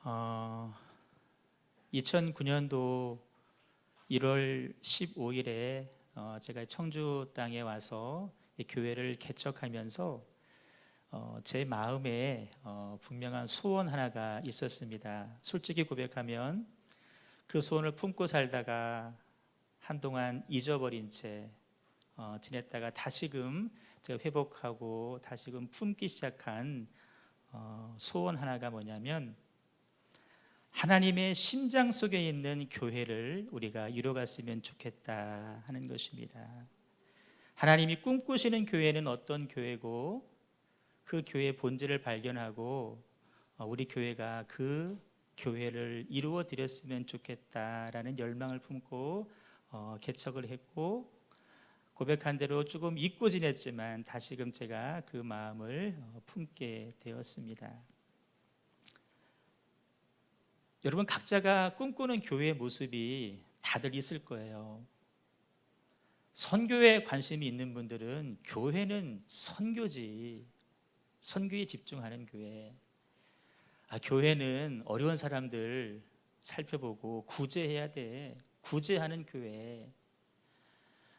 어, 2009년도 1월 15일에 제가 청주 땅에 와서 이 교회를 개척하면서 제 마음에 분명한 소원 하나가 있었습니다. 솔직히 고백하면 그 소원을 품고 살다가 한동안 잊어버린 채 지냈다가 다시금 제가 회복하고 다시금 품기 시작한 소원 하나가 뭐냐면, 하나님의 심장 속에 있는 교회를 우리가 이뤄갔으면 좋겠다 하는 것입니다. 하나님이 꿈꾸시는 교회는 어떤 교회고, 그 교회의 본질을 발견하고 우리 교회가 그 교회를 이루어 드렸으면 좋겠다라는 열망을 품고 개척을 했고, 고백한 대로 조금 잊고 지냈지만 다시금 제가 그 마음을 품게 되었습니다. 여러분, 각자가 꿈꾸는 교회의 모습이 다들 있을 거예요. 선교에 관심이 있는 분들은 교회는 선교지, 선교에 집중하는 교회. 교회는 어려운 사람들 살펴보고 구제해야 돼, 구제하는 교회.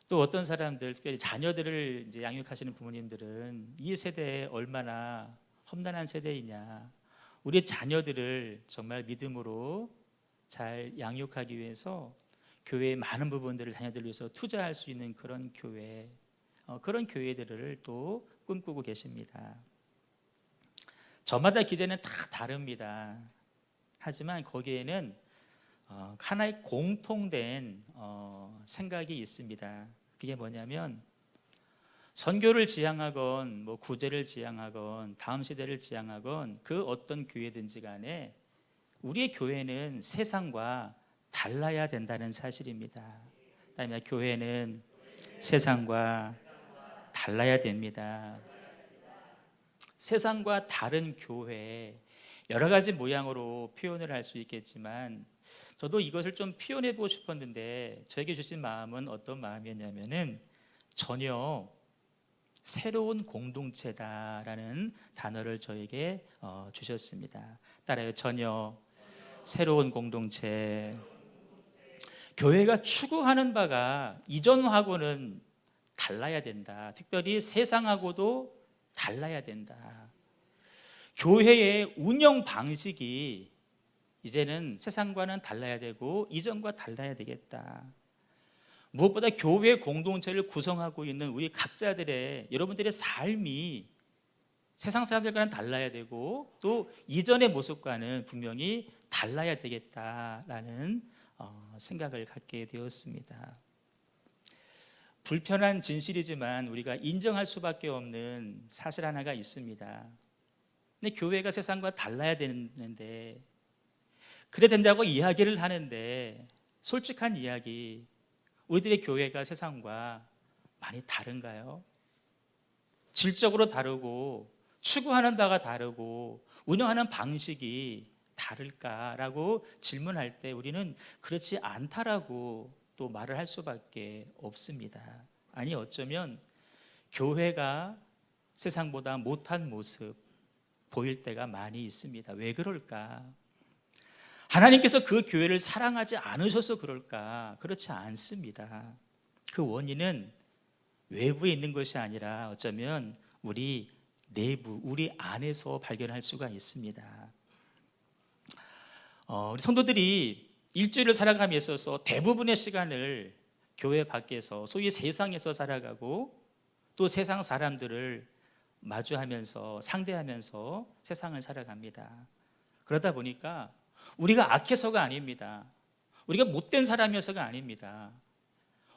또 어떤 사람들, 특별히 자녀들을 이제 양육하시는 부모님들은 이 세대에 얼마나 험난한 세대이냐, 우리 자녀들을 정말 믿음으로 잘 양육하기 위해서 교회의 많은 부분들을 자녀들을 위해서 투자할 수 있는 그런 교회, 그런 교회들을 또 꿈꾸고 계십니다. 저마다 기대는 다 다릅니다. 하지만 거기에는 하나의 공통된 생각이 있습니다. 그게 뭐냐면, 선교를 지향하건 구제를 지향하건 다음 세대를 지향하건 그 어떤 교회든지 간에 우리의 교회는 세상과 달라야 된다는 사실입니다. 그다음에 교회는 세상과 달라야 됩니다. 세상과 다른 교회, 여러 가지 모양으로 표현을 할 수 있겠지만 저도 이것을 좀 표현해 보고 싶었는데, 저에게 주신 마음은 어떤 마음이었냐면은, 전혀 새로운 공동체다라는 단어를 저에게 주셨습니다. 따라요. 전혀 새로운 공동체. 교회가 추구하는 바가 이전하고는 달라야 된다. 특별히 세상하고도 달라야 된다. 교회의 운영 방식이 이제는 세상과는 달라야 되고 이전과 달라야 되겠다. 무엇보다 교회 공동체를 구성하고 있는 우리 각자들의, 여러분들의 삶이 세상 사람들과는 달라야 되고 또 이전의 모습과는 분명히 달라야 되겠다라는 생각을 갖게 되었습니다. 불편한 진실이지만 우리가 인정할 수밖에 없는 사실 하나가 있습니다. 근데 교회가 세상과 달라야 되는데, 그래 된다고 이야기를 하는데, 솔직한 이야기, 우리들의 교회가 세상과 많이 다른가요? 질적으로 다르고 추구하는 바가 다르고 운영하는 방식이 다를까라고 질문할 때 우리는 그렇지 않다라고 또 말을 할 수밖에 없습니다. 아니, 어쩌면 교회가 세상보다 못한 모습 보일 때가 많이 있습니다. 왜 그럴까? 하나님께서 그 교회를 사랑하지 않으셔서 그럴까? 그렇지 않습니다. 그 원인은 외부에 있는 것이 아니라 어쩌면 우리 내부, 우리 안에서 발견할 수가 있습니다. 우리 성도들이 일주일을 살아감에 있어서 대부분의 시간을 교회 밖에서, 소위 세상에서 살아가고 또 세상 사람들을 마주하면서 상대하면서 세상을 살아갑니다. 그러다 보니까 우리가 악해서가 아닙니다. 우리가 못된 사람이어서가 아닙니다.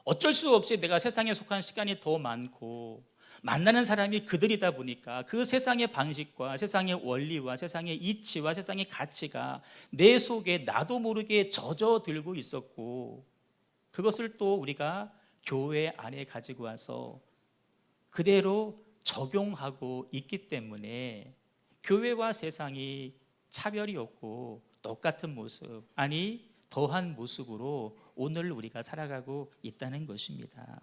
어쩔 수 없이 내가 세상에 속한 시간이 더 많고 만나는 사람이 그들이다 보니까 그 세상의 방식과 세상의 원리와 세상의 이치와 세상의 가치가 내 속에 나도 모르게 젖어들고 있었고, 그것을 또 우리가 교회 안에 가지고 와서 그대로 적용하고 있기 때문에 교회와 세상이 차별이 없고 똑같은 모습, 아니 더한 모습으로 오늘 우리가 살아가고 있다는 것입니다.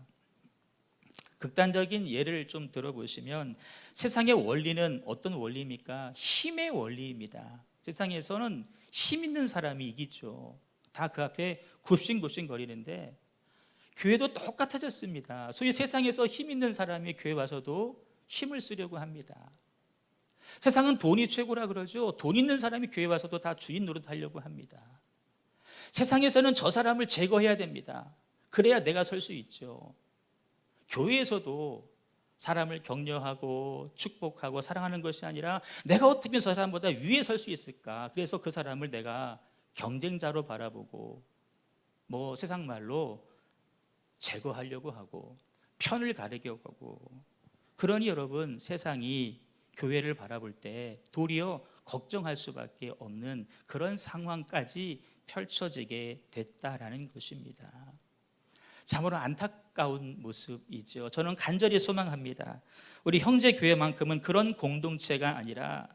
극단적인 예를 좀 들어보시면, 세상의 원리는 어떤 원리입니까? 힘의 원리입니다. 세상에서는 힘 있는 사람이 이기죠. 다 그 앞에 굽신굽신 거리는데 교회도 똑같아졌습니다. 소위 세상에서 힘 있는 사람이 교회 와서도 힘을 쓰려고 합니다. 세상은 돈이 최고라 그러죠. 돈 있는 사람이 교회 와서도 다 주인 노릇하려고 합니다. 세상에서는 저 사람을 제거해야 됩니다. 그래야 내가 설 수 있죠. 교회에서도 사람을 격려하고 축복하고 사랑하는 것이 아니라 내가 어떻게 하면 저 사람보다 위에 설 수 있을까? 그래서 그 사람을 내가 경쟁자로 바라보고 세상 말로 제거하려고 하고 편을 가리려고 하고, 그러니 여러분, 세상이 교회를 바라볼 때 도리어 걱정할 수밖에 없는 그런 상황까지 펼쳐지게 됐다라는 것입니다. 참으로 안타까운 모습이죠. 저는 간절히 소망합니다. 우리 형제교회만큼은 그런 공동체가 아니라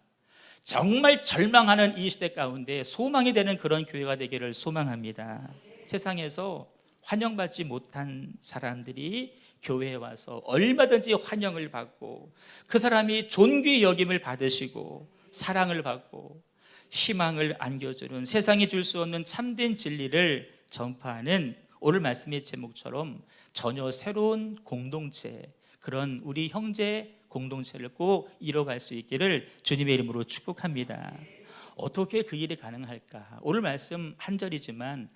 정말 절망하는 이 시대 가운데 소망이 되는 그런 교회가 되기를 소망합니다. 세상에서 환영받지 못한 사람들이 교회에 와서 얼마든지 환영을 받고 그 사람이 존귀 여김을 받으시고 사랑을 받고 희망을 안겨주는, 세상이 줄 수 없는 참된 진리를 전파하는 오늘 말씀의 제목처럼 전혀 새로운 공동체, 그런 우리 형제 공동체를 꼭 이뤄갈 수 있기를 주님의 이름으로 축복합니다. 어떻게 그 일이 가능할까? 오늘 말씀 한 절이지만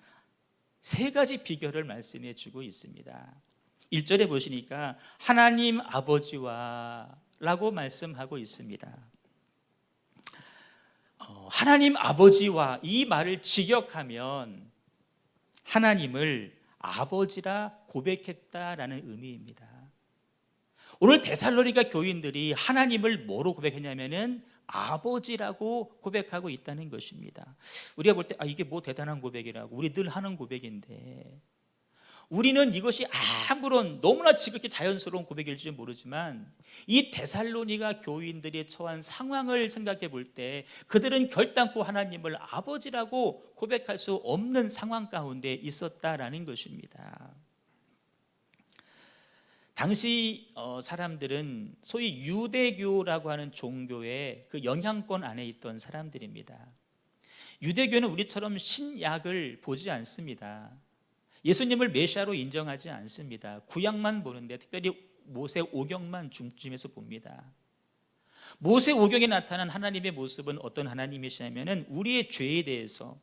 세 가지 비결을 말씀해 주고 있습니다. 1절에 보시니까 하나님 아버지와 라고 말씀하고 있습니다. 하나님 아버지와, 이 말을 직역하면 하나님을 아버지라 고백했다라는 의미입니다. 오늘 데살로니가 교인들이 하나님을 뭐로 고백했냐면은 아버지라고 고백하고 있다는 것입니다. 우리가 볼 때 이게 뭐 대단한 고백이라고, 우리 늘 하는 고백인데, 우리는 이것이 아무런 너무나 지극히 자연스러운 고백일지 모르지만 이 데살로니가 교인들이 처한 상황을 생각해 볼 때 그들은 결단코 하나님을 아버지라고 고백할 수 없는 상황 가운데 있었다라는 것입니다. 당시 사람들은 소위 유대교라고 하는 종교의 그 영향권 안에 있던 사람들입니다. 유대교는 우리처럼 신약을 보지 않습니다. 예수님을 메시아로 인정하지 않습니다. 구약만 보는데, 특별히 모세오경만 중심에서 봅니다. 모세오경에 나타난 하나님의 모습은 어떤 하나님이시냐면 우리의 죄에 대해서,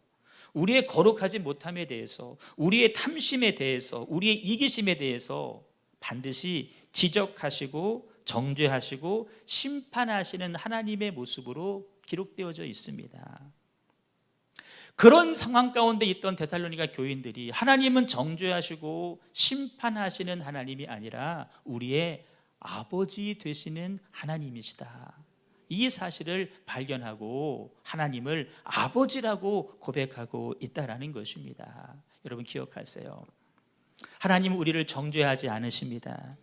우리의 거룩하지 못함에 대해서, 우리의 탐심에 대해서, 우리의 이기심에 대해서 반드시 지적하시고 정죄하시고 심판하시는 하나님의 모습으로 기록되어져 있습니다. 그런 상황 가운데 있던 데살로니가 교인들이 하나님은 정죄하시고 심판하시는 하나님이 아니라 우리의 아버지 되시는 하나님이시다, 이 사실을 발견하고 하나님을 아버지라고 고백하고 있다라는 것입니다. 여러분 기억하세요. 하나님은 우리를 정죄하지 않으십니다.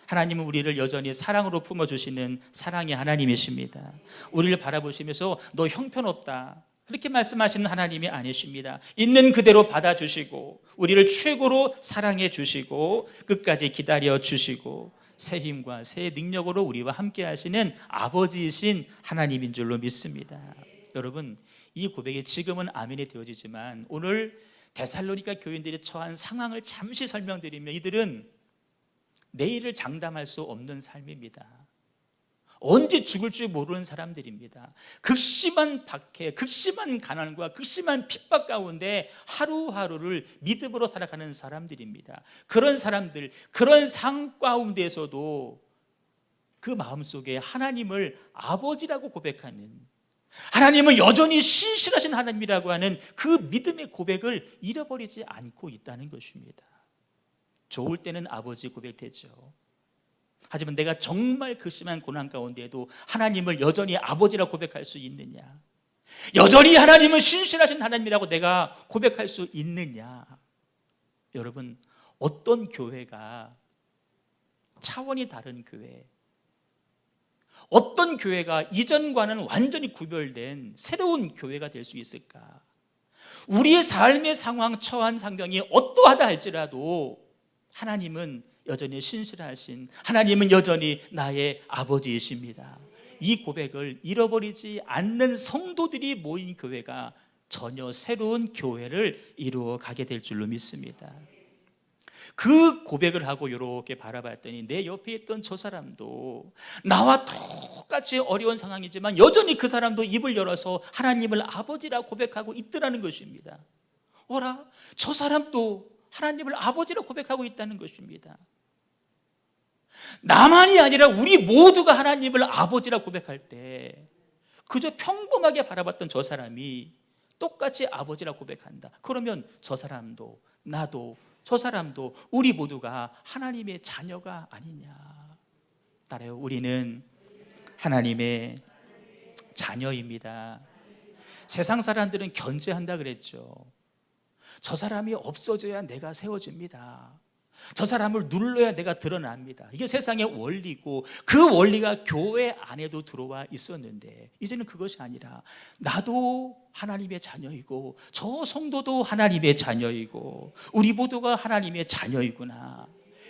하나님은 우리를 여전히 사랑으로 품어주시는 사랑의 하나님이십니다. 우리를 바라보시면서 너 형편없다 그렇게 말씀하시는 하나님이 아니십니다. 있는 그대로 받아주시고 우리를 최고로 사랑해 주시고 끝까지 기다려 주시고 새 힘과 새 능력으로 우리와 함께 하시는 아버지이신 하나님인 줄로 믿습니다. 여러분, 이 고백이 지금은 아멘이 되어지지만 오늘 데살로니가 교인들이 처한 상황을 잠시 설명드리면 이들은 내일을 장담할 수 없는 삶입니다. 언제 죽을지 모르는 사람들입니다. 극심한 박해, 극심한 가난과 극심한 핍박 가운데 하루하루를 믿음으로 살아가는 사람들입니다. 그런 사람들, 그런 상황 가운데에서도 그 마음속에 하나님을 아버지라고 고백하는, 하나님은 여전히 신실하신 하나님이라고 하는 그 믿음의 고백을 잃어버리지 않고 있다는 것입니다. 좋을 때는 아버지 고백되죠. 하지만 내가 정말 극심한 고난 가운데에도 하나님을 여전히 아버지라고 고백할 수 있느냐, 여전히 하나님은 신실하신 하나님이라고 내가 고백할 수 있느냐. 여러분, 어떤 교회가 차원이 다른 교회, 어떤 교회가 이전과는 완전히 구별된 새로운 교회가 될 수 있을까? 우리의 삶의 상황, 처한 상경이 어떠하다 할지라도 하나님은 여전히 신실하신, 하나님은 여전히 나의 아버지이십니다. 이 고백을 잃어버리지 않는 성도들이 모인 교회가 전혀 새로운 교회를 이루어 가게 될 줄로 믿습니다. 그 고백을 하고 이렇게 바라봤더니 내 옆에 있던 저 사람도 나와 똑같이 어려운 상황이지만 여전히 그 사람도 입을 열어서 하나님을 아버지라 고백하고 있더라는 것입니다. 어라, 저 사람도 하나님을 아버지라 고백하고 있다는 것입니다. 나만이 아니라 우리 모두가 하나님을 아버지라 고백할 때 그저 평범하게 바라봤던 저 사람이 똑같이 아버지라 고백한다. 그러면 저 사람도 나도 저 사람도 우리 모두가 하나님의 자녀가 아니냐. 따라요, 우리는 하나님의 자녀입니다. 세상 사람들은 견제한다 그랬죠. 저 사람이 없어져야 내가 세워집니다. 저 사람을 눌러야 내가 드러납니다. 이게 세상의 원리고 그 원리가 교회 안에도 들어와 있었는데 이제는 그것이 아니라 나도 하나님의 자녀이고 저 성도도 하나님의 자녀이고 우리 모두가 하나님의 자녀이구나,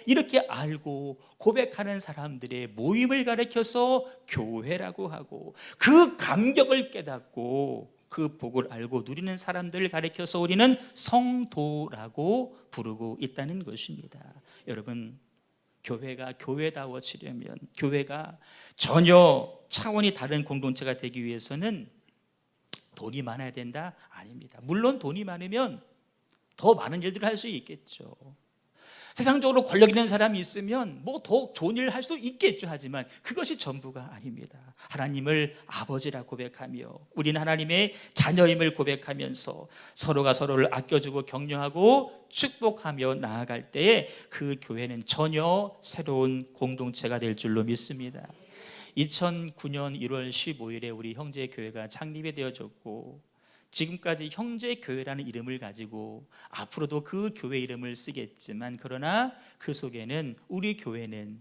이렇게 알고 고백하는 사람들의 모임을 가리켜서 교회라고 하고, 그 감격을 깨닫고 그 복을 알고 누리는 사람들을 가리켜서 우리는 성도라고 부르고 있다는 것입니다. 여러분, 교회가 교회다워지려면, 교회가 전혀 차원이 다른 공동체가 되기 위해서는 돈이 많아야 된다? 아닙니다. 물론 돈이 많으면 더 많은 일들을 할 수 있겠죠. 세상적으로 권력 있는 사람이 있으면 뭐 더 좋은 일을 할 수도 있겠죠. 하지만 그것이 전부가 아닙니다. 하나님을 아버지라 고백하며 우리는 하나님의 자녀임을 고백하면서 서로가 서로를 아껴주고 격려하고 축복하며 나아갈 때에 그 교회는 전혀 새로운 공동체가 될 줄로 믿습니다. 2009년 1월 15일에 우리 형제교회가 창립이 되어졌고, 지금까지 형제교회라는 이름을 가지고 앞으로도 그 교회 이름을 쓰겠지만, 그러나 그 속에는 우리 교회는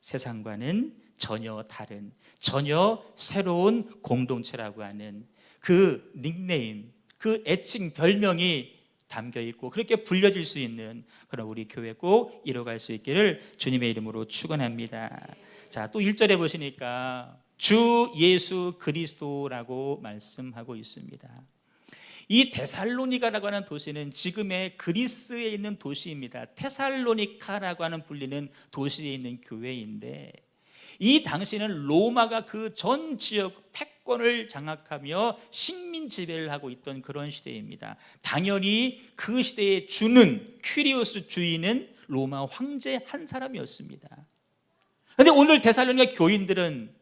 세상과는 전혀 다른, 전혀 새로운 공동체라고 하는 그 닉네임, 그 애칭, 별명이 담겨 있고 그렇게 불려질 수 있는 그런 우리 교회 꼭 이뤄갈 수 있기를 주님의 이름으로 축원합니다. 자, 또 1절에 보시니까 주 예수 그리스도라고 말씀하고 있습니다. 이 데살로니가라고 하는 도시는 지금의 그리스에 있는 도시입니다. 테살로니카라고 하는 불리는 도시에 있는 교회인데, 이 당시는 로마가 그 전 지역 패권을 장악하며 식민 지배를 하고 있던 그런 시대입니다. 당연히 그 시대의 주는, 퀴리오스 주인은 로마 황제 한 사람이었습니다. 그런데 오늘 데살로니가 교인들은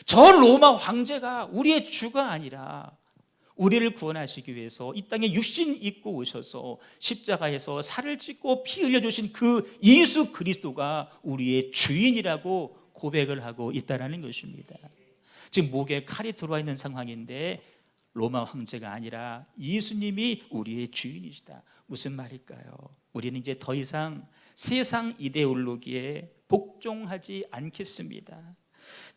저 로마 황제가 우리의 주가 아니라 우리를 구원하시기 위해서 이 땅에 육신 입고 오셔서 십자가에서 살을 찢고 피 흘려주신 그 예수 그리스도가 우리의 주인이라고 고백을 하고 있다는 것입니다. 지금 목에 칼이 들어와 있는 상황인데 로마 황제가 아니라 예수님이 우리의 주인이시다. 무슨 말일까요? 우리는 이제 더 이상 세상 이데올로기에 복종하지 않겠습니다.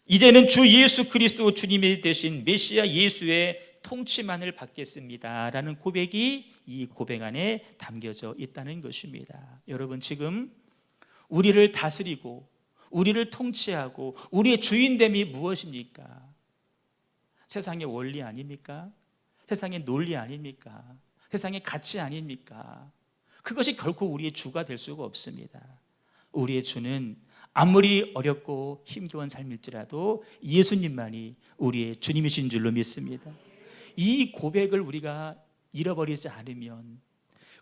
이제는 주 예수 그리스도 주님이 되신 메시아 예수의 통치만을 받겠습니다 라는 고백이 이 고백 안에 담겨져 있다는 것입니다. 여러분, 지금 우리를 다스리고 우리를 통치하고 우리의 주인됨이 무엇입니까? 세상의 원리 아닙니까? 세상의 논리 아닙니까? 세상의 가치 아닙니까? 그것이 결코 우리의 주가 될 수가 없습니다. 우리의 주는 아무리 어렵고 힘겨운 삶일지라도 예수님만이 우리의 주님이신 줄로 믿습니다. 이 고백을 우리가 잃어버리지 않으면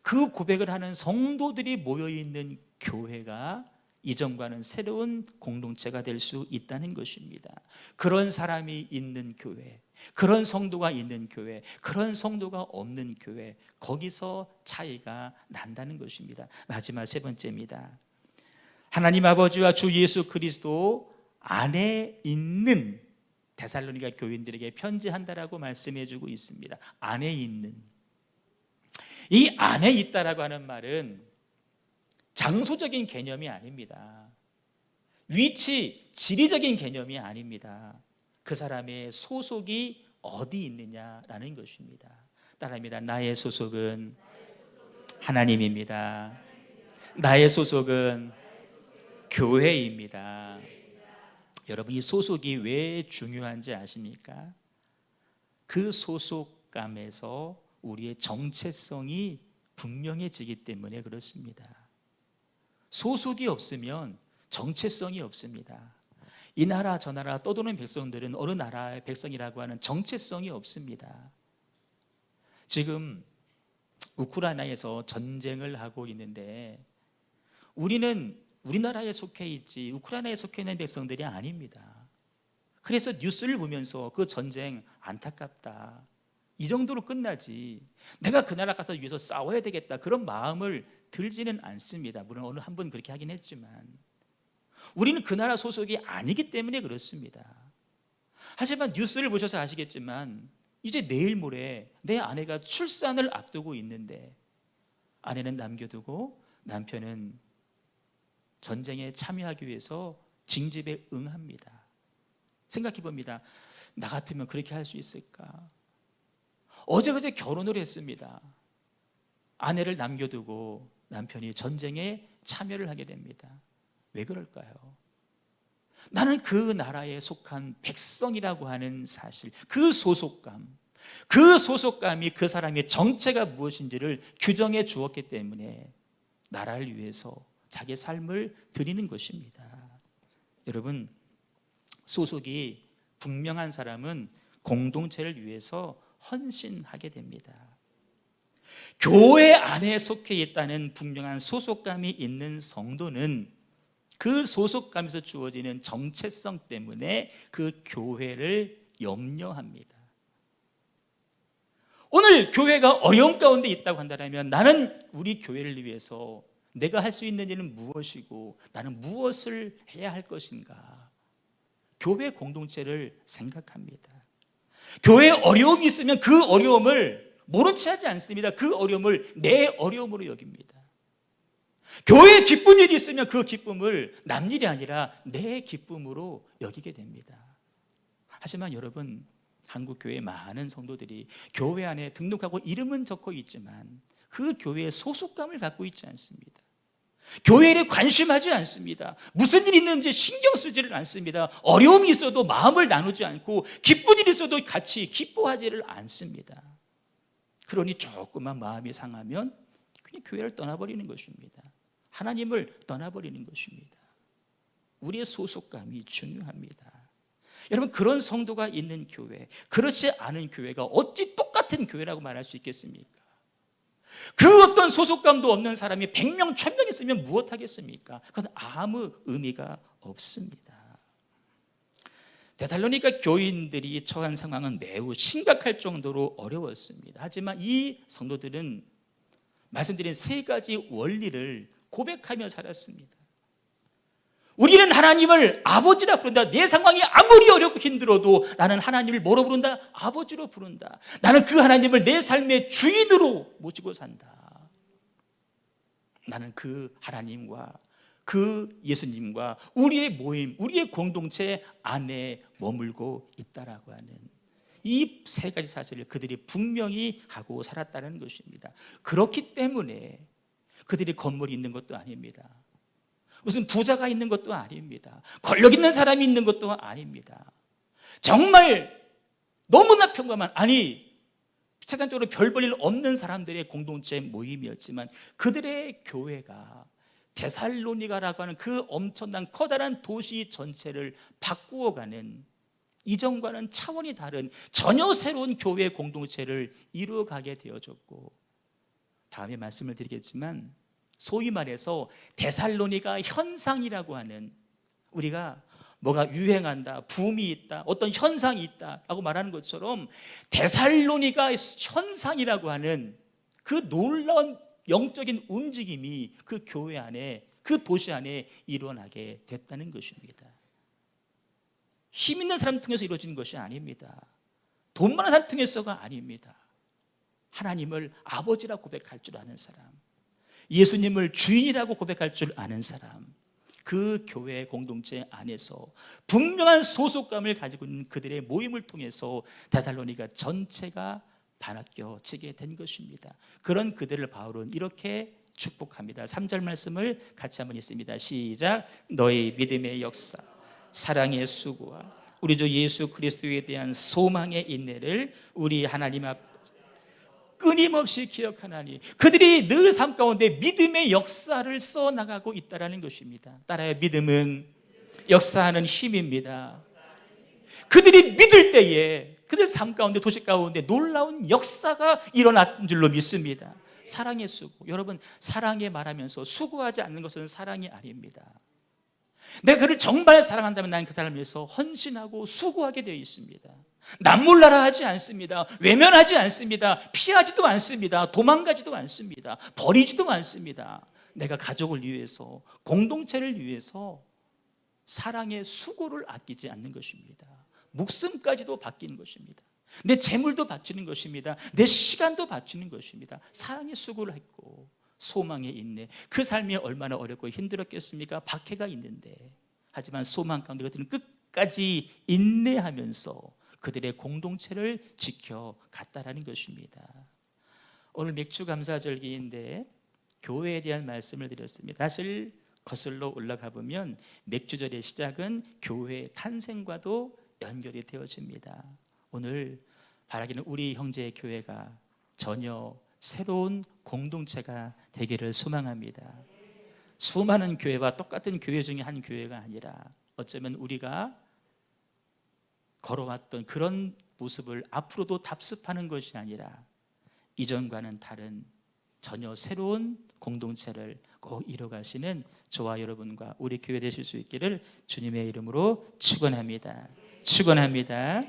그 고백을 하는 성도들이 모여있는 교회가 이전과는 새로운 공동체가 될 수 있다는 것입니다. 그런 사람이 있는 교회, 그런 성도가 있는 교회, 그런 성도가 없는 교회, 거기서 차이가 난다는 것입니다. 마지막 세 번째입니다. 하나님 아버지와 주 예수 그리스도 안에 있는 데살로니가 교인들에게 편지한다라고 말씀해주고 있습니다. 안에 있는, 이 안에 있다라고 하는 말은 장소적인 개념이 아닙니다. 위치, 지리적인 개념이 아닙니다. 그 사람의 소속이 어디 있느냐라는 것입니다. 따라합니다. 나의 소속은 하나님입니다. 나의 소속은 교회입니다. 여러분, 이 소속이 왜 중요한지 아십니까? 그 소속감에서 우리의 정체성이 분명해지기 때문에 그렇습니다. 소속이 없으면 정체성이 없습니다. 이 나라 저 나라 떠도는 백성들은 어느 나라의 백성이라고 하는 정체성이 없습니다. 지금 우크라이나에서 전쟁을 하고 있는데 우리는 우리나라에 속해 있지 우크라이나에 속해 있는 백성들이 아닙니다. 그래서 뉴스를 보면서 그 전쟁 안타깝다, 이 정도로 끝나지 내가 그 나라 가서 위해서 싸워야 되겠다 그런 마음을 들지는 않습니다. 물론 어느 한 번 그렇게 하긴 했지만 우리는 그 나라 소속이 아니기 때문에 그렇습니다. 하지만 뉴스를 보셔서 아시겠지만 이제 내일 모레 내 아내가 출산을 앞두고 있는데 아내는 남겨두고 남편은 전쟁에 참여하기 위해서 징집에 응합니다. 생각해 봅니다. 나 같으면 그렇게 할 수 있을까? 어제 결혼을 했습니다. 아내를 남겨두고 남편이 전쟁에 참여를 하게 됩니다. 왜 그럴까요? 나는 그 나라에 속한 백성이라고 하는 사실, 그 소속감이 그 사람의 정체가 무엇인지를 규정해 주었기 때문에 나라를 위해서 자기 삶을 드리는 것입니다. 여러분, 소속이 분명한 사람은 공동체를 위해서 헌신하게 됩니다. 교회 안에 속해 있다는 분명한 소속감이 있는 성도는 그 소속감에서 주어지는 정체성 때문에 그 교회를 염려합니다. 오늘 교회가 어려움 가운데 있다고 한다면 나는 우리 교회를 위해서 내가 할 수 있는 일은 무엇이고 나는 무엇을 해야 할 것인가? 교회 공동체를 생각합니다. 교회에 어려움이 있으면 그 어려움을 모른 채 하지 않습니다. 그 어려움을 내 어려움으로 여깁니다. 교회에 기쁜 일이 있으면 그 기쁨을 남 일이 아니라 내 기쁨으로 여기게 됩니다. 하지만 여러분, 한국 교회 많은 성도들이 교회 안에 등록하고 이름은 적혀 있지만 그 교회에 소속감을 갖고 있지 않습니다. 교회에 관심하지 않습니다. 무슨 일이 있는지 신경 쓰지를 않습니다. 어려움이 있어도 마음을 나누지 않고 기쁜 일이 있어도 같이 기뻐하지를 않습니다. 그러니 조금만 마음이 상하면 그냥 교회를 떠나버리는 것입니다. 하나님을 떠나버리는 것입니다. 우리의 소속감이 중요합니다. 여러분, 그런 성도가 있는 교회, 그렇지 않은 교회가 어찌 똑같은 교회라고 말할 수 있겠습니까? 그 어떤 소속감도 없는 사람이 100명, 1000명 있으면 무엇하겠습니까? 그것은 아무 의미가 없습니다. 데살로니가 교인들이 처한 상황은 매우 심각할 정도로 어려웠습니다. 하지만 이 성도들은 말씀드린 세 가지 원리를 고백하며 살았습니다. 우리는 하나님을 아버지라 부른다. 내 상황이 아무리 어렵고 힘들어도 나는 하나님을 뭐로 부른다? 아버지로 부른다. 나는 그 하나님을 내 삶의 주인으로 모시고 산다. 나는 그 하나님과 그 예수님과 우리의 모임, 우리의 공동체 안에 머물고 있다라고 하는 이 세 가지 사실을 그들이 분명히 하고 살았다는 것입니다. 그렇기 때문에 그들이 건물이 있는 것도 아닙니다. 무슨 부자가 있는 것도 아닙니다. 권력 있는 사람이 있는 것도 아닙니다. 정말 너무나 평범한, 아니 세상적으로 별 볼 일 없는 사람들의 공동체 모임이었지만 그들의 교회가 데살로니가라고 하는 그 엄청난 커다란 도시 전체를 바꾸어가는, 이전과는 차원이 다른 전혀 새로운 교회 공동체를 이루어가게 되어졌고, 다음에 말씀을 드리겠지만 소위 말해서 데살로니가 현상이라고 하는, 우리가 뭐가 유행한다, 붐이 있다, 어떤 현상이 있다라고 말하는 것처럼 데살로니가 현상이라고 하는 그 놀라운 영적인 움직임이 그 교회 안에, 그 도시 안에 일어나게 됐다는 것입니다. 힘 있는 사람 통해서 이루어진 것이 아닙니다. 돈 많은 사람 통해서가 아닙니다. 하나님을 아버지라 고백할 줄 아는 사람, 예수님을 주인이라고 고백할 줄 아는 사람, 그 교회 공동체 안에서 분명한 소속감을 가지고 있는 그들의 모임을 통해서 데살로니가 전체가 바뀌어지게 된 것입니다. 그런 그들을 바울은 이렇게 축복합니다. 3절 말씀을 같이 한번 읽습니다. 시작. 너희 믿음의 역사, 사랑의 수고와 우리 주 예수 그리스도에 대한 소망의 인내를 우리 하나님 앞 끊임없이 기억하나니 그들이 늘 삶 가운데 믿음의 역사를 써나가고 있다는 것입니다. 따라요. 믿음은 역사하는 힘입니다. 그들이 믿을 때에 그들 삶 가운데, 도시 가운데 놀라운 역사가 일어난 줄로 믿습니다. 사랑의 수고. 여러분, 사랑에 말하면서 수고하지 않는 것은 사랑이 아닙니다. 내가 그를 정말 사랑한다면 나는 그 사람을 위해서 헌신하고 수고하게 되어 있습니다. 남몰라라 하지 않습니다. 외면하지 않습니다. 피하지도 않습니다. 도망가지도 않습니다. 버리지도 않습니다. 내가 가족을 위해서, 공동체를 위해서 사랑의 수고를 아끼지 않는 것입니다. 목숨까지도 바뀌는 것입니다. 내 재물도 바치는 것입니다. 내 시간도 바치는 것입니다. 사랑의 수고를 했고 소망의 인내. 그 삶이 얼마나 어렵고 힘들었겠습니까? 박해가 있는데. 하지만 소망 가운데 그들은 끝까지 인내하면서 그들의 공동체를 지켜갔다라는 것입니다. 오늘 맥주 감사절기인데 교회에 대한 말씀을 드렸습니다. 사실 거슬러 올라가 보면 맥주절의 시작은 교회의 탄생과도 연결이 되어집니다. 오늘 바라기는 우리 형제의 교회가 전혀 새로운 공동체가 되기를 소망합니다. 수많은 교회와 똑같은 교회 중에 한 교회가 아니라 어쩌면 우리가 걸어왔던 그런 모습을 앞으로도 답습하는 것이 아니라 이전과는 다른 전혀 새로운 공동체를 꼭 이뤄가시는 저와 여러분과 우리 교회 되실 수 있기를 주님의 이름으로 축원합니다. 축원합니다.